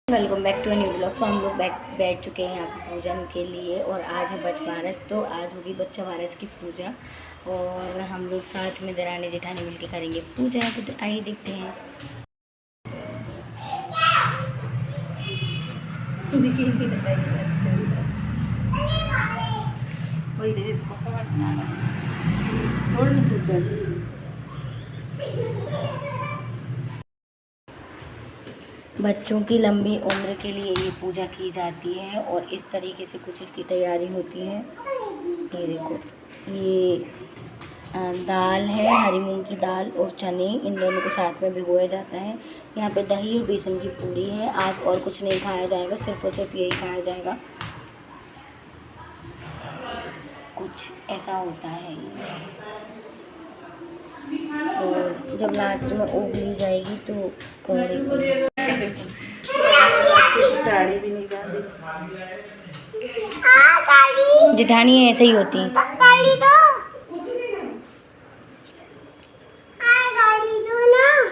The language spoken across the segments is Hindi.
Welcome back to a new blog. तो हम लोग बैठ चुके हैं यहाँ पे पूजन के लिए और आज है बच्चा तो आज होगी बच्चा वारस की पूजा और हम लोग साथ में दरानी जेठानी मिलकर करेंगे पूजा। तो आइए देखते हैं। बच्चों की लंबी उम्र के लिए ये पूजा की जाती है और इस तरीके से कुछ इसकी तैयारी होती है। ये देखो, ये दाल है, हरी मूंग की दाल और चने, इन दोनों को साथ में भिगोया जाता है। यहाँ पे दही और बेसन की पूरी है। आज और कुछ नहीं खाया जाएगा, सिर्फ और सिर्फ यही खाया जाएगा। कुछ ऐसा होता है और जब लास्ट में ओग ली जाएगी तो कोहड़े को साड़ी भी निकाल जेठानी ऐसे ही होती है।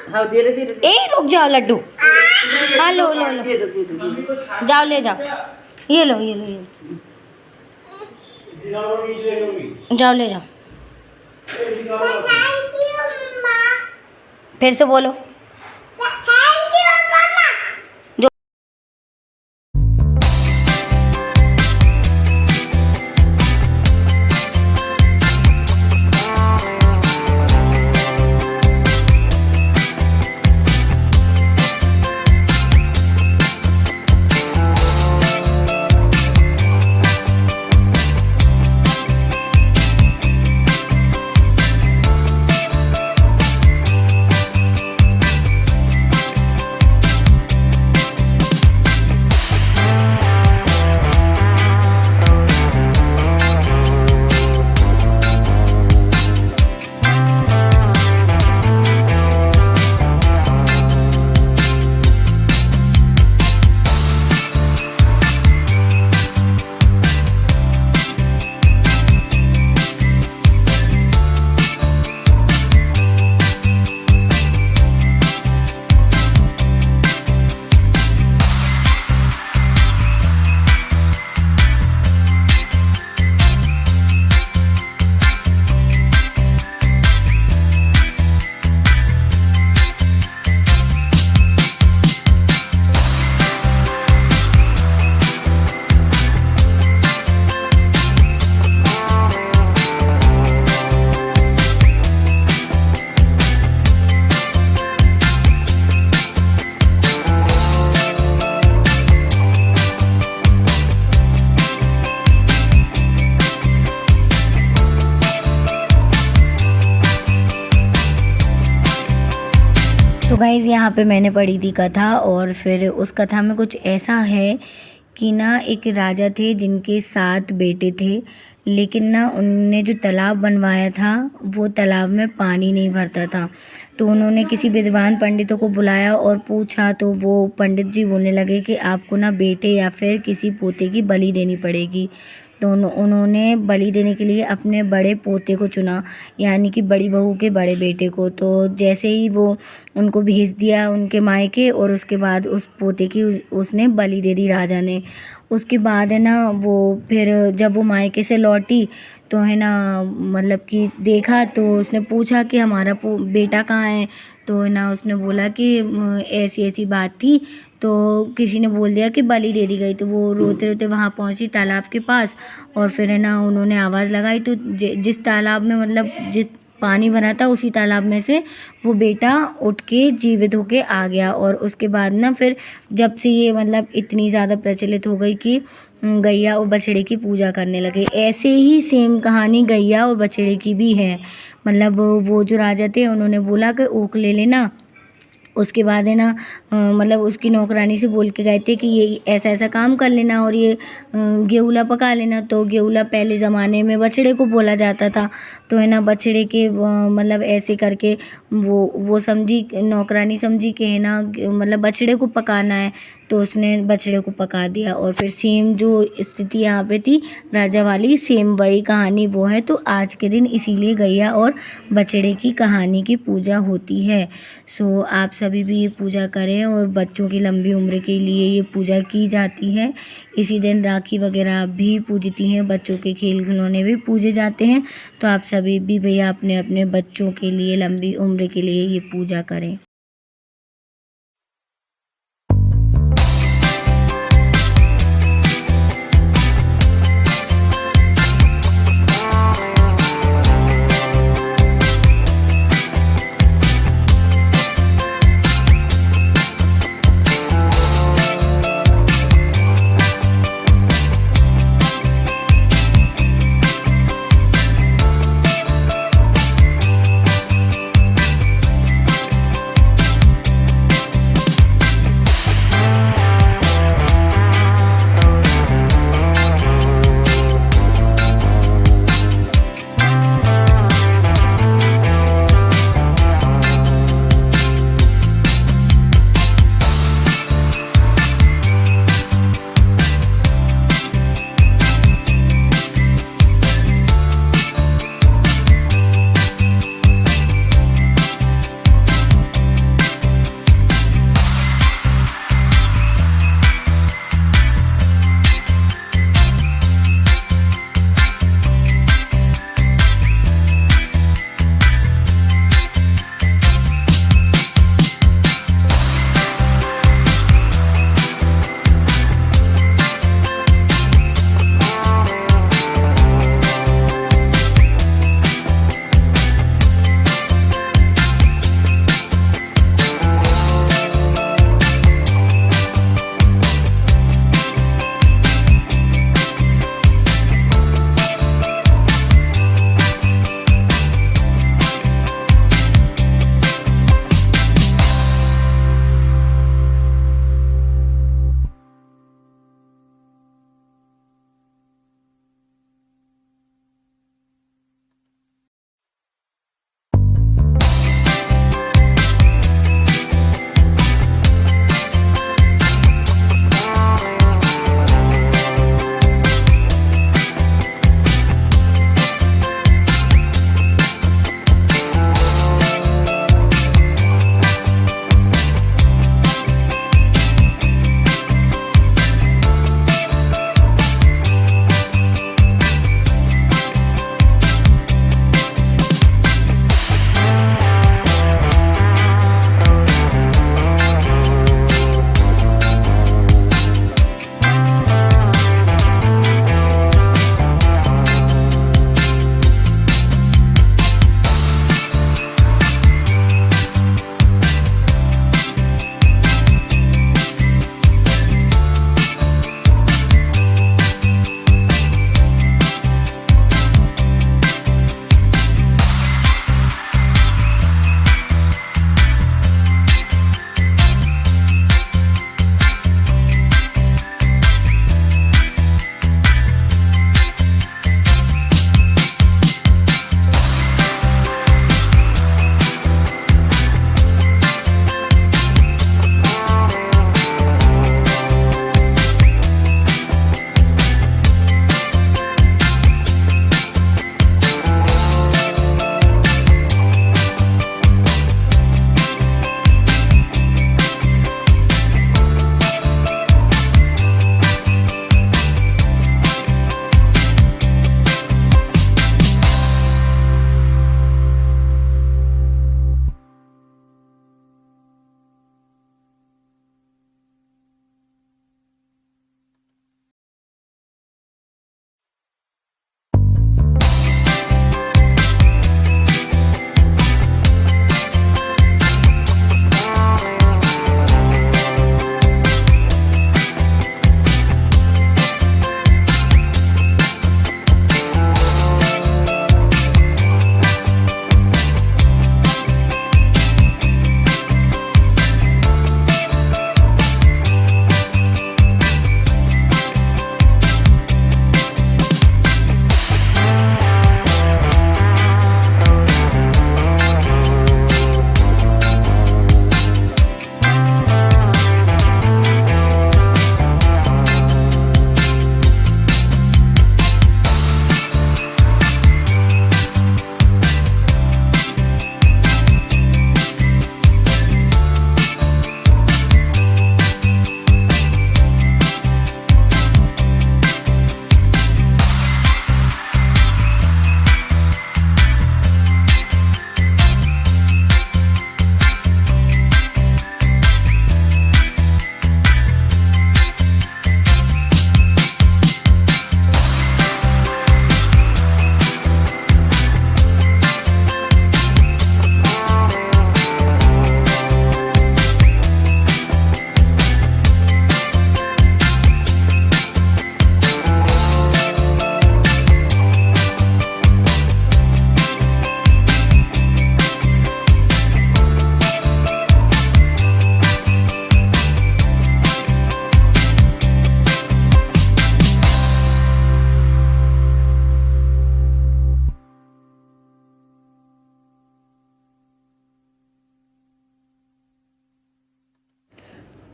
हाँ धीरे धीरे ए रुक जाओ लड्डू। हाँ लो लो लो, जाओ ले जाओ, ये लो ये लो ये लो। जाओ ले जाओ, फिर से बोलो। तो गाइज़ यहाँ पे मैंने पढ़ी थी कथा और फिर उस कथा में कुछ ऐसा है कि ना एक राजा थे जिनके 7 बेटे थे, लेकिन ना उनने जो तालाब बनवाया था वो तालाब में पानी नहीं भरता था। तो उन्होंने किसी विद्वान पंडितों को बुलाया और पूछा, तो वो पंडित जी बोलने लगे कि आपको ना बेटे या फिर किसी पोते की बलि देनी पड़ेगी। तो उन्होंने बलि देने के लिए अपने बड़े पोते को चुना, यानी कि बड़ी बहू के बड़े बेटे को। तो जैसे ही वो उनको भेज दिया उनके मायके और उसके बाद उस पोते की उसने बलि दे दी राजा ने। उसके बाद है ना वो फिर जब वो मायके से लौटी तो है ना मतलब कि देखा तो उसने पूछा कि हमारा बेटा कहाँ है। तो है ना उसने बोला कि ऐसी ऐसी बात थी। तो किसी ने बोल दिया कि बलि दे दी गई। तो वो रोते रोते वहाँ पहुँची तालाब के पास और फिर है ना उन्होंने आवाज़ लगाई। तो जिस तालाब में मतलब जिस पानी भरा था उसी तालाब में से वो बेटा उठ के जीवित होके आ गया। और उसके बाद ना फिर जब से ये मतलब इतनी ज़्यादा प्रचलित हो गई कि गैया और बछड़े की पूजा करने लगे। ऐसे ही सेम कहानी गैया और बछड़े की भी है। मतलब वो जो राजा थे उन्होंने बोला कि ऊख ले लेना। उसके बाद है ना मतलब उसकी नौकरानी से बोल के गए थे कि ये ऐसा ऐसा काम कर लेना और ये गेहूला पका लेना। तो गेहूला पहले ज़माने में बछड़े को बोला जाता था। तो है ना बछड़े के मतलब ऐसे करके वो समझी, नौकरानी समझी कि है ना मतलब बछड़े को पकाना है, तो उसने बछड़े को पका दिया। और फिर सेम जो स्थिति यहाँ पे थी राजा वाली, सेम वही कहानी वो है। तो आज के दिन इसीलिए गैया और बछड़े की कहानी की पूजा होती है। सो आप सभी भी ये पूजा करें, और बच्चों की लंबी उम्र के लिए ये पूजा की जाती है। इसी दिन राखी वगैरह भी पूजती हैं, बच्चों के खेल खिलौने भी पूजे जाते हैं। तो आप सभी भी भैया अपने अपने बच्चों के लिए लंबी उम्र के लिए ये पूजा करें।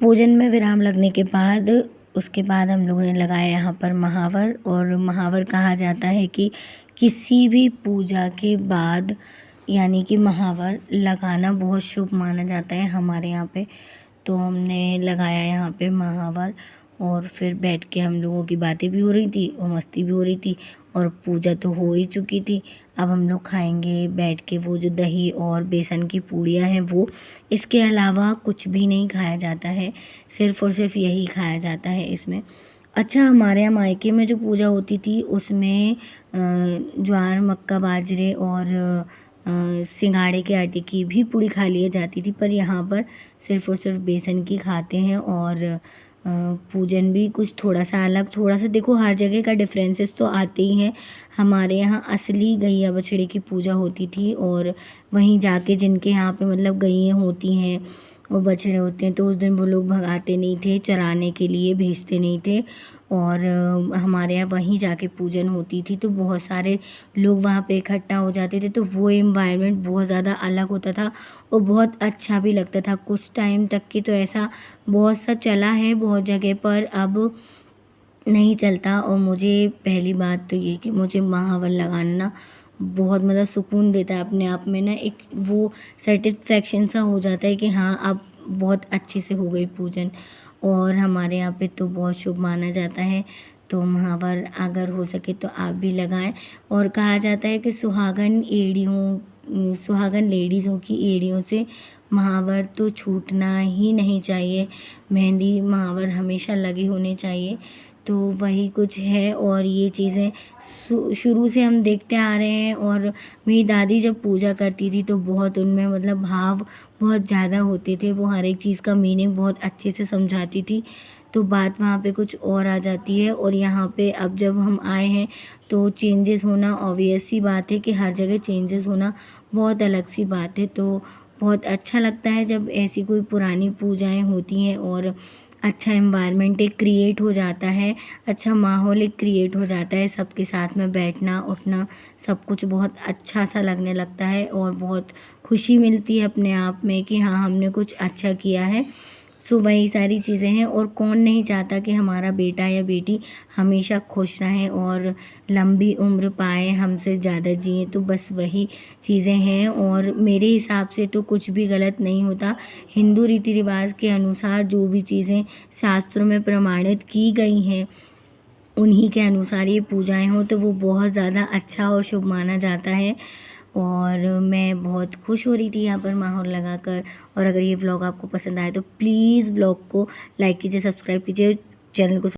पूजन में विराम लगने के बाद उसके बाद हम लोगों ने लगाया यहाँ पर महावर। और महावर कहा जाता है कि किसी भी पूजा के बाद यानी कि महावर लगाना बहुत शुभ माना जाता है हमारे यहाँ पे। तो हमने लगाया यहाँ पे महावर और फिर बैठ के हम लोगों की बातें भी हो रही थी और मस्ती भी हो रही थी और पूजा तो हो ही चुकी थी। अब हम लोग खाएंगे बैठ के वो जो दही और बेसन की पूड़ियाँ हैं वो। इसके अलावा कुछ भी नहीं खाया जाता है, सिर्फ़ और सिर्फ यही खाया जाता है इसमें। अच्छा, हमारे यहाँ मायके में जो पूजा होती थी उसमें ज्वार, मक्का, बाजरे और सिंघाड़े के आटे की भी पूड़ी खा लिया जाती थी, पर यहाँ पर सिर्फ़ और सिर्फ बेसन की खाते हैं। और पूजन भी कुछ थोड़ा सा अलग, थोड़ा सा देखो हर जगह का डिफरेंसेस तो आते ही हैं। हमारे यहाँ असली गैया बछड़े की पूजा होती थी और वहीं जाके जिनके यहाँ पे मतलब गैयें होती हैं और बछड़े होते हैं तो उस दिन वो लोग भगाते नहीं थे, चराने के लिए भेजते नहीं थे। और हमारे यहाँ वहीं जाके पूजन होती थी तो बहुत सारे लोग वहाँ पे इकट्ठा हो जाते थे, तो वो एनवायरनमेंट बहुत ज़्यादा अलग होता था और बहुत अच्छा भी लगता था। कुछ टाइम तक की तो ऐसा बहुत सा चला है बहुत जगह पर, अब नहीं चलता। और मुझे पहली बात तो ये कि मुझे महावर लगाना ना बहुत मतलब सुकून देता है अपने आप में ना, एक वो सेटिस्फेक्शन सा हो जाता है कि हाँ अब बहुत अच्छे से हो गई पूजन। और हमारे यहाँ पे तो बहुत शुभ माना जाता है, तो महावर अगर हो सके तो आप भी लगाएं। और कहा जाता है कि सुहागन लेडीज़ों की एड़ियों से महावर तो छूटना ही नहीं चाहिए, मेहंदी महावर हमेशा लगे होने चाहिए। तो वही कुछ है और ये चीज़ें शुरू से हम देखते आ रहे हैं। और मेरी दादी जब पूजा करती थी तो बहुत उनमें मतलब भाव बहुत ज़्यादा होते थे, वो हर एक चीज़ का मीनिंग बहुत अच्छे से समझाती थी। तो बात वहाँ पे कुछ और आ जाती है और यहाँ पे अब जब हम आए हैं तो चेंजेस होना ऑब्वियस सी बात है कि हर जगह चेंजेस होना बहुत अलग सी बात है। तो बहुत अच्छा लगता है जब ऐसी कोई पुरानी पूजाएं होती हैं और अच्छा एनवायरनमेंट एक क्रिएट हो जाता है, अच्छा माहौल एक क्रिएट हो जाता है, सबके साथ में बैठना उठना सब कुछ बहुत अच्छा सा लगने लगता है और बहुत खुशी मिलती है अपने आप में कि हाँ हमने कुछ अच्छा किया है। सो वही सारी चीज़ें हैं। और कौन नहीं चाहता कि हमारा बेटा या बेटी हमेशा खुश रहें और लंबी उम्र पाए, हमसे ज़्यादा जिए, तो बस वही चीज़ें हैं। और मेरे हिसाब से तो कुछ भी गलत नहीं होता, हिंदू रीति रिवाज के अनुसार जो भी चीज़ें शास्त्रों में प्रमाणित की गई हैं उन्हीं के अनुसार ये पूजाएं हो तो वो बहुत ज़्यादा अच्छा और शुभ माना जाता है। और मैं बहुत खुश हो रही थी यहाँ पर माहौल लगाकर। और अगर ये व्लॉग आपको पसंद आए तो प्लीज़ व्लॉग को लाइक कीजिए, सब्सक्राइब कीजिए, चैनल को